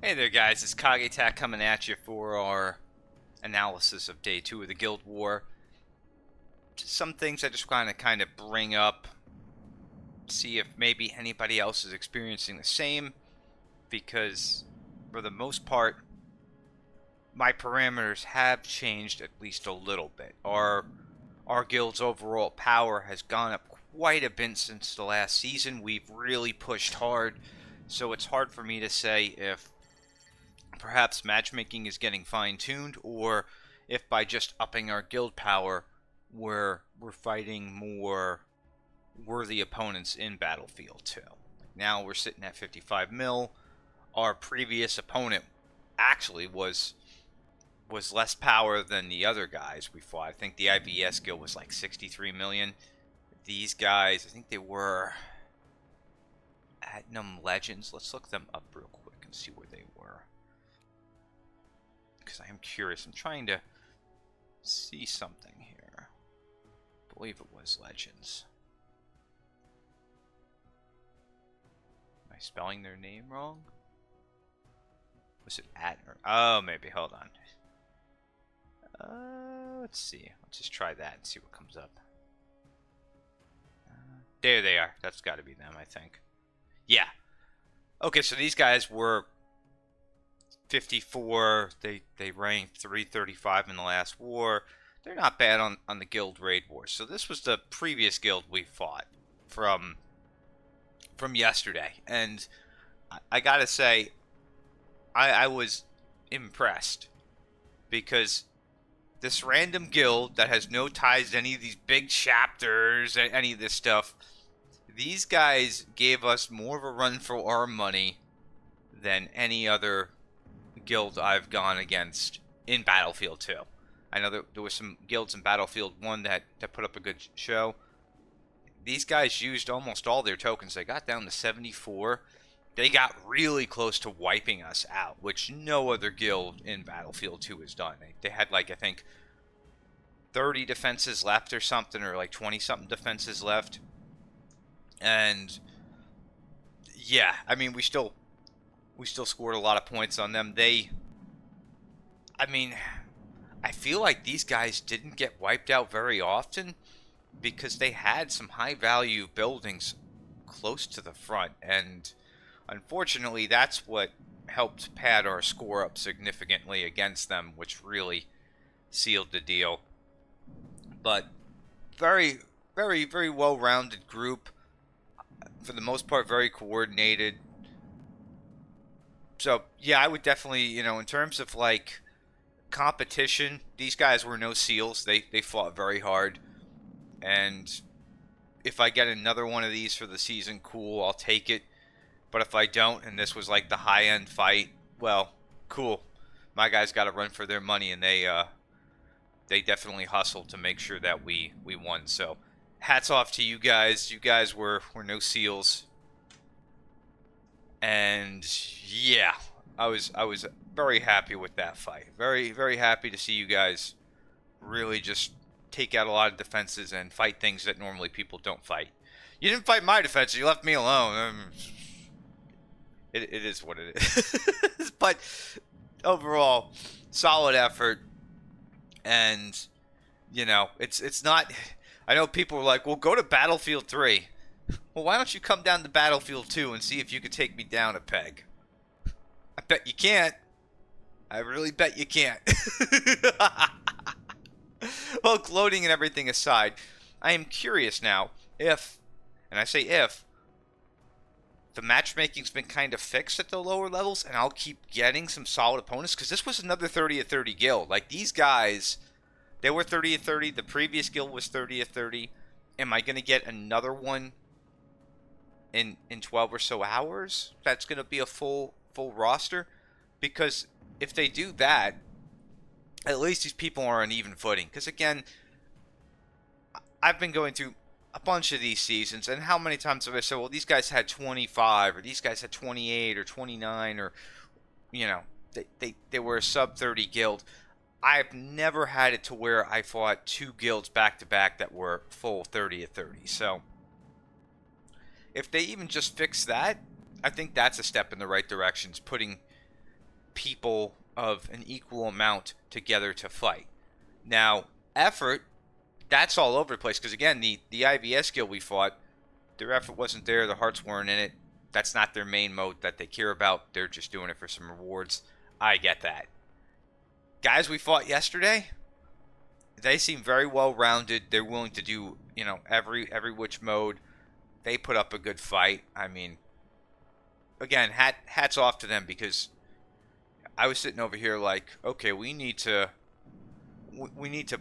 Hey there guys, it's Kagetak coming at you for our analysis of day 2 of the Guild War. Just some things I just want to kind of bring up, see if maybe anybody else is experiencing the same, because for the most part, my parameters have changed at least a little bit. Our guild's overall power has gone up quite a bit since the last season. We've really pushed hard, so it's hard for me to say if perhaps matchmaking is getting fine-tuned, or if by just upping our guild power, we're fighting more worthy opponents in Battlefield 2. Now we're sitting at 55 mil. Our previous opponent actually was less power than the other guys we fought. I think the IVS guild was like 63 million. These guys, I think they were Platinum Legends. Let's look them up real quick and see where they were, because I am curious. I'm trying to see something here. I believe it was Legends. Am I spelling their name wrong? Was it Adner? Oh, maybe. Hold on. Let's see. Let's just try that and see what comes up. There they are. That's got to be them, I think. Yeah. Okay, so these guys were 54. They ranked 335 in the last war. They're not bad on the guild raid war. So this was the previous guild we fought from yesterday, and I gotta say, I was impressed, because this random guild that has no ties to any of these big chapters, any of this stuff, these guys gave us more of a run for our money than any other guild I've gone against in Battlefield 2. I know there were some guilds in Battlefield 1 that put up a good show. These guys used almost all their tokens. They got down to 74. They got really close to wiping us out, which no other guild in Battlefield 2 has done. They had, like, I think 30 defenses left or something, or like 20-something defenses left. And yeah, I mean, we still scored a lot of points on them. I mean, I feel like these guys didn't get wiped out very often, because they had some high-value buildings close to the front, and unfortunately, that's what helped pad our score up significantly against them, which really sealed the deal. But very, very, very well-rounded group. For the most part, very coordinated. So, yeah, I would definitely, in terms of, like, competition, these guys were no seals. They fought very hard. And if I get another one of these for the season, cool, I'll take it. But if I don't, and this was like the high-end fight, well, cool. My guys got to run for their money, and they definitely hustled to make sure that we won. So, hats off to you guys. You guys were no seals. And yeah, I was very happy with that fight. Very, very happy to see you guys really just take out a lot of defenses and fight things that normally people don't fight. You didn't fight my defenses. You left me alone. It is what it is. But overall, solid effort. And, it's not... I know people are like, well, go to Battlefield 3. Well, why don't you come down to Battlefield 2 and see if you could take me down a peg? I bet you can't. I really bet you can't. Well, gloating and everything aside, I am curious now if, and I say if, the matchmaking's been kind of fixed at the lower levels, and I'll keep getting some solid opponents, because this was another 30-30 guild. Like, these guys, they were 30-30. The previous guild was 30-30. Am I going to get another one in 12 or so hours? That's going to be a full roster? Because if they do that, at least these people are on even footing. Because again, I've been going through a bunch of these seasons, and how many times have I said, well, these guys had 25, or these guys had 28, or 29, or, they were a sub-30 guild. I've never had it to where I fought two guilds back-to-back that were full 30-30. So, if they even just fix that, I think that's a step in the right direction. It's putting people of an equal amount together to fight. Now, effort, that's all over the place, because again, the IVS guild we fought, their effort wasn't there, the hearts weren't in it. That's not their main mode that they care about. They're just doing it for some rewards. I get that. Guys we fought yesterday, they seem very well rounded. They're willing to do, every which mode. They put up a good fight. I mean, again, hats off to them, because I was sitting over here like, okay, we need to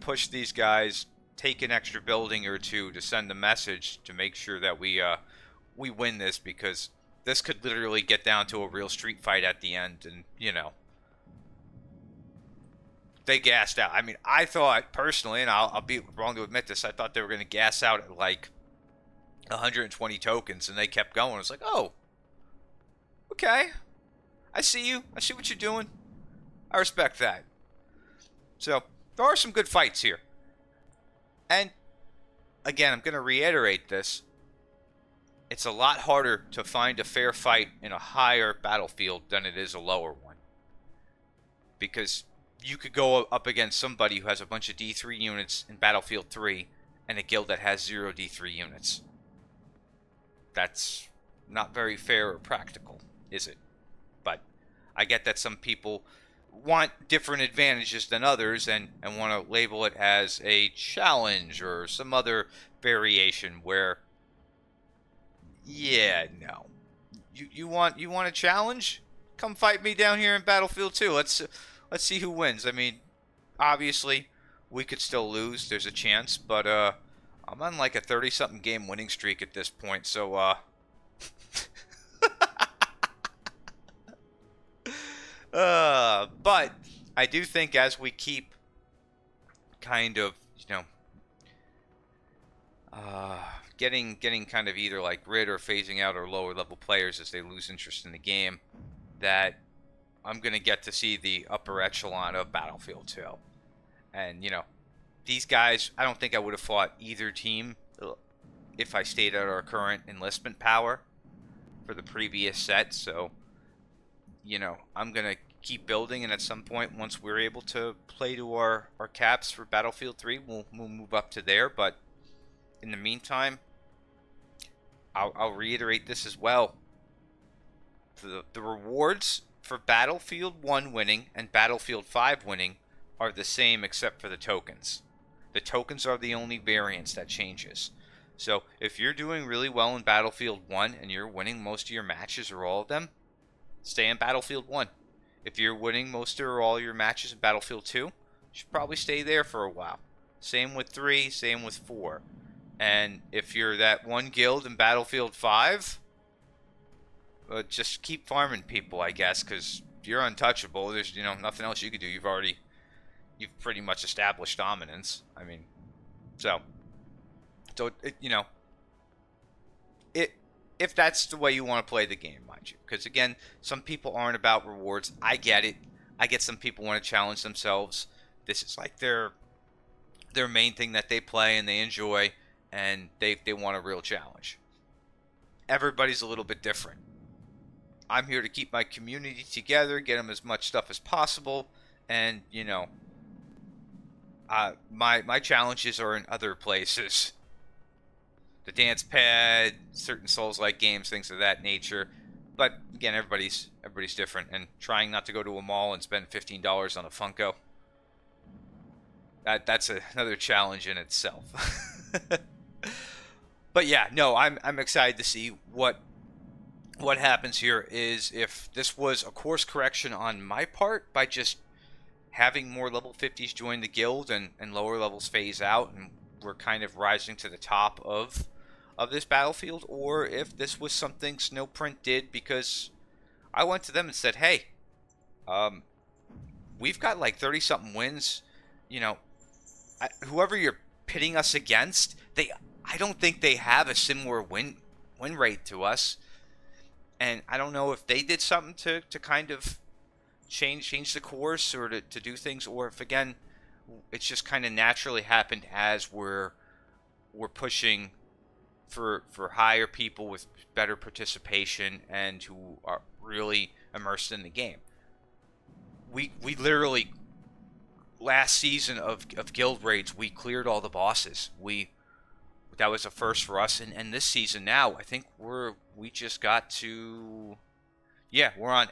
push these guys, take an extra building or two to send a message to make sure that we win this, because this could literally get down to a real street fight at the end, and they gassed out. I mean, I thought personally, and I'll be wrong to admit this, I thought they were going to gas out at like 120 tokens, and they kept going. It's like, oh, okay, I see you. I see what you're doing. I respect that. So there are some good fights here. And again, I'm going to reiterate this. It's a lot harder to find a fair fight in a higher battlefield than it is a lower one. Because you could go up against somebody who has a bunch of D3 units in Battlefield 3 and a guild that has 0 D3 units. That's not very fair or practical, is it? But I get that some people want different advantages than others and want to label it as a challenge or some other variation where, yeah, no. You want a challenge? Come fight me down here in Battlefield 2. Let's see who wins. I mean, obviously, we could still lose. There's a chance, but I'm on like a 30-something game winning streak at this point, so but I do think as we keep kind of, getting kind of either like rid or phasing out our lower level players as they lose interest in the game, that I'm going to get to see the upper echelon of Battlefield 2. And, these guys, I don't think I would have fought either team if I stayed at our current enlistment power for the previous set. So, I'm going to keep building, and at some point, once we're able to play to our caps for Battlefield 3, we'll move up to there. But in the meantime, I'll reiterate this as well. The rewards for Battlefield 1 winning and Battlefield 5 winning are the same except for the tokens. The tokens are the only variance that changes. So if you're doing really well in Battlefield 1 and you're winning most of your matches or all of them, stay in Battlefield 1. If you're winning most or all your matches in Battlefield 2, you should probably stay there for a while. Same with 3, same with 4. And if you're that one guild in Battlefield 5, just keep farming people, I guess, because you're untouchable. There's nothing else you could do. You've pretty much established dominance. I mean, so if that's the way you want to play the game, mind you, because again, some people aren't about rewards. I get it. I get some people want to challenge themselves. This is like their main thing that they play and they enjoy, and they want a real challenge. Everybody's a little bit different. I'm here to keep my community together, get them as much stuff as possible, and my challenges are in other places. The dance pad, certain Souls-like games, things of that nature. But again, everybody's different, and trying not to go to a mall and spend $15 on a Funko, that's another challenge in itself. But yeah, no, I'm excited to see what happens here. Is if this was a course correction on my part by just having more level 50s join the guild and lower levels phase out, and we're kind of rising to the top of this battlefield, or if this was something Snowprint did because I went to them and said, hey, we've got like 30-something wins. Whoever you're pitting us against, I don't think they have a similar win rate to us. And I don't know if they did something to kind of change the course or to do things, or if again it's just kind of naturally happened as we're pushing for higher people with better participation and who are really immersed in the game. we literally last season of guild raids we cleared all the bosses. That was a first for us, and this season now I think we just got to, yeah, we're on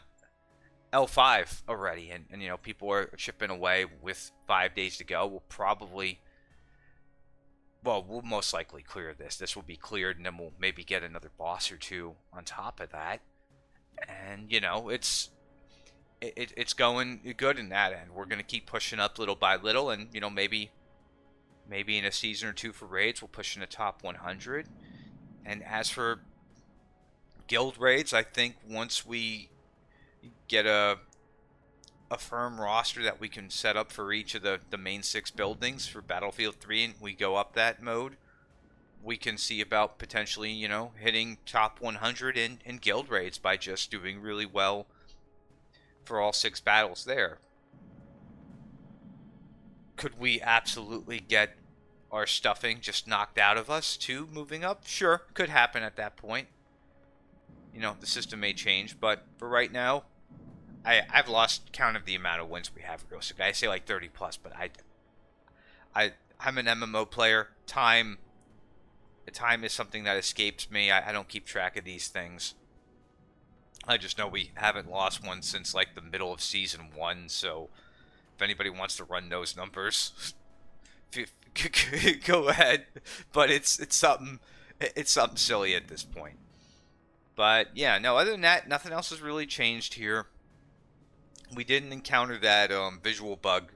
L5 already, and people are chipping away with 5 days to go. We'll most likely clear this. This will be cleared, and then we'll maybe get another boss or two on top of that. And it's going good in that end. We're gonna keep pushing up little by little, and maybe in a season or two for raids we'll push in the top 100. And as for guild raids, I think once we get a firm roster that we can set up for each of the main 6 buildings for Battlefield 3, and we go up that mode, we can see about potentially, hitting top 100 in guild raids by just doing really well for all 6 battles there. Could we absolutely get our stuffing just knocked out of us too moving up? Sure, could happen at that point. The system may change, but for right now, I've lost count of the amount of wins we have. I say like 30 plus, but I'm an MMO player. Time is something that escapes me. I don't keep track of these things. I just know we haven't lost one since like the middle of season 1. So if anybody wants to run those numbers, go ahead. But it's something silly at this point. But yeah, no. Other than that, nothing else has really changed here. We didn't encounter that visual bug.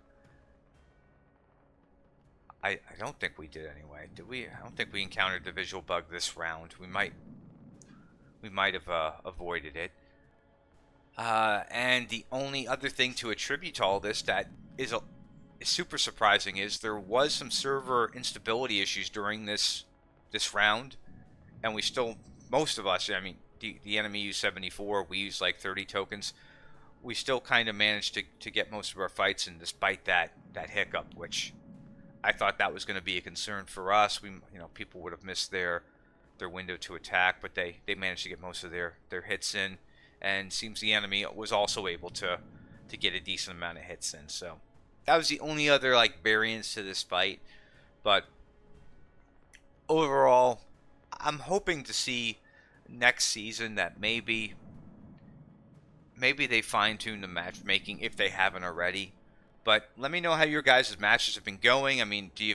I don't think we did anyway. Did we? I don't think we encountered the visual bug this round. We might have avoided it. And the only other thing to attribute to all this that is super surprising is there was some server instability issues during this round, and we still, most of us, I mean, the enemy used 74, we used like 30 tokens. We still kind of managed to get most of our fights in despite that hiccup, which I thought that was going to be a concern for us. People would have missed their window to attack, but they managed to get most of their hits in, and seems the enemy was also able to get a decent amount of hits in. So that was the only other like variance to this fight. But overall, I'm hoping to see next season that maybe they fine-tune the matchmaking if they haven't already. But let me know how your guys' matches have been going. I mean, do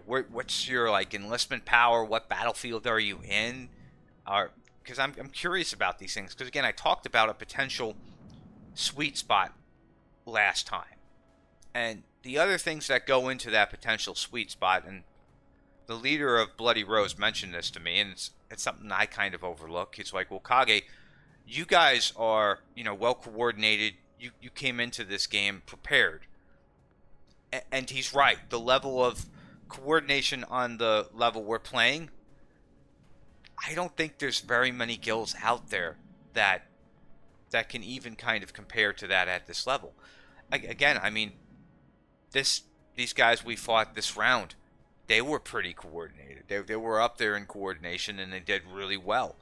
what's your like enlistment power? What battlefield are you in? Because I'm curious about these things. Because again, I talked about a potential sweet spot last time, and the other things that go into that potential sweet spot. And the leader of Bloody Rose mentioned this to me, and it's something I kind of overlook. He's like, "Well, Kage, you guys are, well coordinated. You came into this game prepared." And he's right. The level of coordination on the level we're playing, I don't think there's very many guilds out there that can even kind of compare to that at this level. Again, I mean, these guys we fought this round, they were pretty coordinated. They were up there in coordination, and they did really well.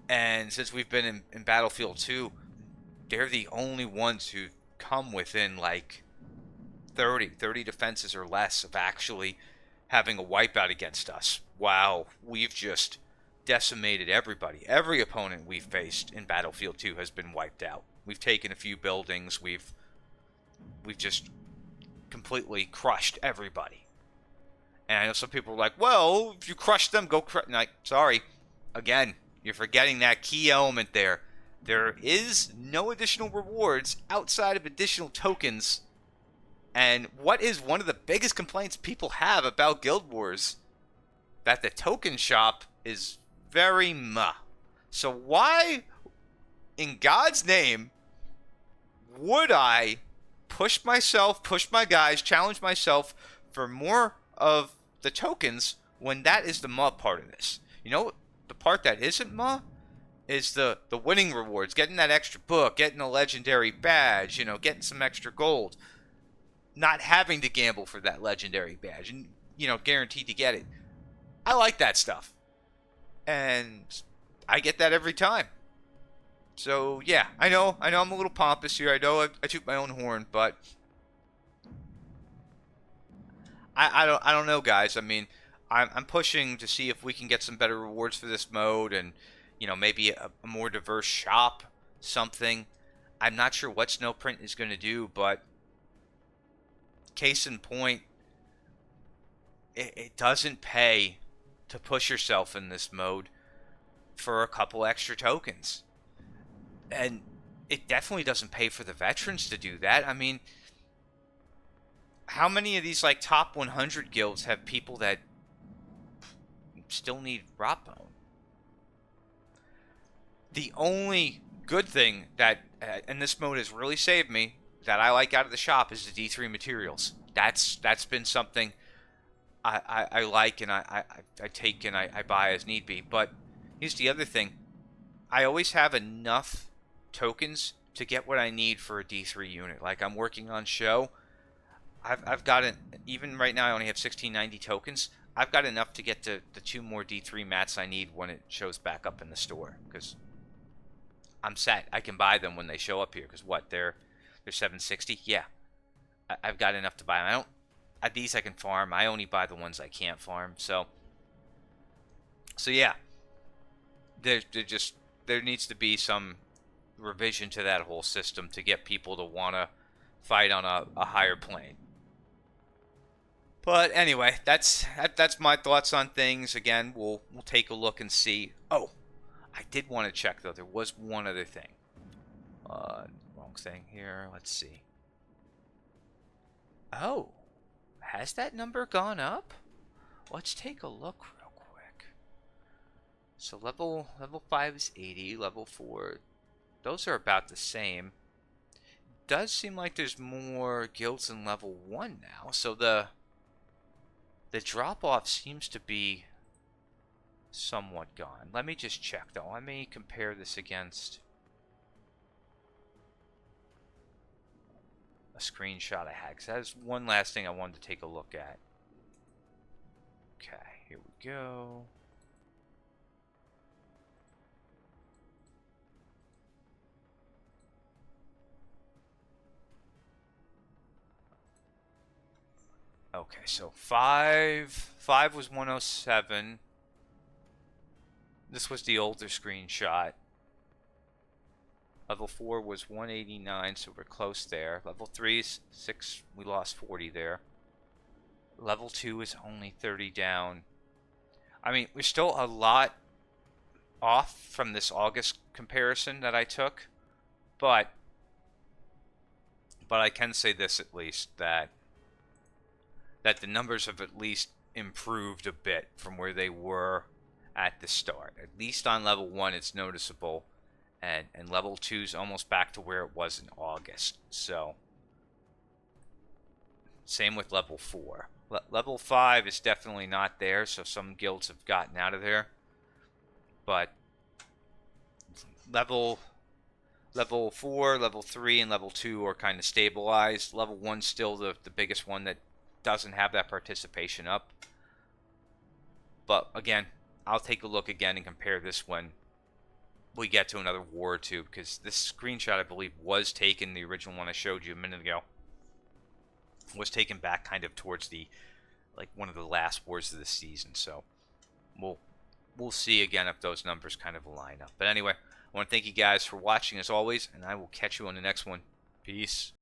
And since we've been in Battlefield 2, they're the only ones who come within like 30 defenses or less of actually having a wipeout against us. Wow, we've just decimated everybody. Every opponent we've faced in Battlefield 2 has been wiped out. We've taken a few buildings. We've just completely crushed everybody. And I know some people are like, well, if you crush them, go crush. Like, sorry. Again, you're forgetting that key element there. There is no additional rewards outside of additional tokens. And what is one of the biggest complaints people have about Guild Wars? That the token shop is very meh. So why, in God's name, would I push my guys, challenge myself for more of the tokens when that is the meh part of this? The part that isn't meh is the winning rewards, getting that extra book, getting a legendary badge, getting some extra gold, not having to gamble for that legendary badge, and guaranteed to get it. I like that stuff, and I get that every time. So yeah, I know I'm a little pompous here. I know I toot my own horn, but I don't know, guys. I mean, I'm pushing to see if we can get some better rewards for this mode, and maybe a more diverse shop, something. I'm not sure what Snowprint is going to do, but case in point, it doesn't pay to push yourself in this mode for a couple extra tokens, and it definitely doesn't pay for the veterans to do that. I mean, how many of these like top 100 guilds have people that still need rot bone? The only good thing that in this mode has really saved me that I like out of the shop is the D3 materials. That's been something I like, and I take and I buy as need be. But here's the other thing: I always have enough tokens to get what I need for a D3 unit. Like I'm working on show. I've got it. Even right now, I only have 1690 tokens. I've got enough to get to the 2 more D3 mats I need when it shows back up in the store. Because I'm set. I can buy them when they show up here. Because what? They're 760. Yeah, I've got enough to buy them. I don't. At these I can farm. I only buy the ones I can't farm. So yeah. There needs to be some revision to that whole system to get people to want to fight on a higher plane. But anyway, that's my thoughts on things. Again, we'll take a look and see. Oh, I did want to check though. There was one other thing. Wrong thing here. Let's see. Oh, has that number gone up? Let's take a look real quick. So level 5 is 80. Level 4, those are about the same. Does seem like there's more guilds in level 1 now. So the drop-off seems to be somewhat gone. Let me just check, though. Let me compare this against a screenshot I had, because that's one last thing I wanted to take a look at. Okay, here we go. Okay, so 5 was 107. This was the older screenshot. Level 4 was 189, so we're close there. Level 3 is 6, we lost 40 there. Level 2 is only 30 down. I mean, we're still a lot off from this August comparison that I took, but I can say this at least, that the numbers have at least improved a bit from where they were at the start. At least on level 1 it's noticeable, and level 2 is almost back to where it was in August. So same with level 4. Level 5 is definitely not there, so some guilds have gotten out of there. But level 4, level 3, and level 2 are kind of stabilized. Level 1's still the biggest one that doesn't have that participation up. But again, I'll take a look again and compare this when we get to another war or two, because this screenshot, I believe, was taken, the original one I showed you a minute ago, was taken back kind of towards the, like, one of the last wars of the season. So we'll see again if those numbers kind of line up. But anyway, I want to thank you guys for watching as always, and I will catch you on the next one. Peace.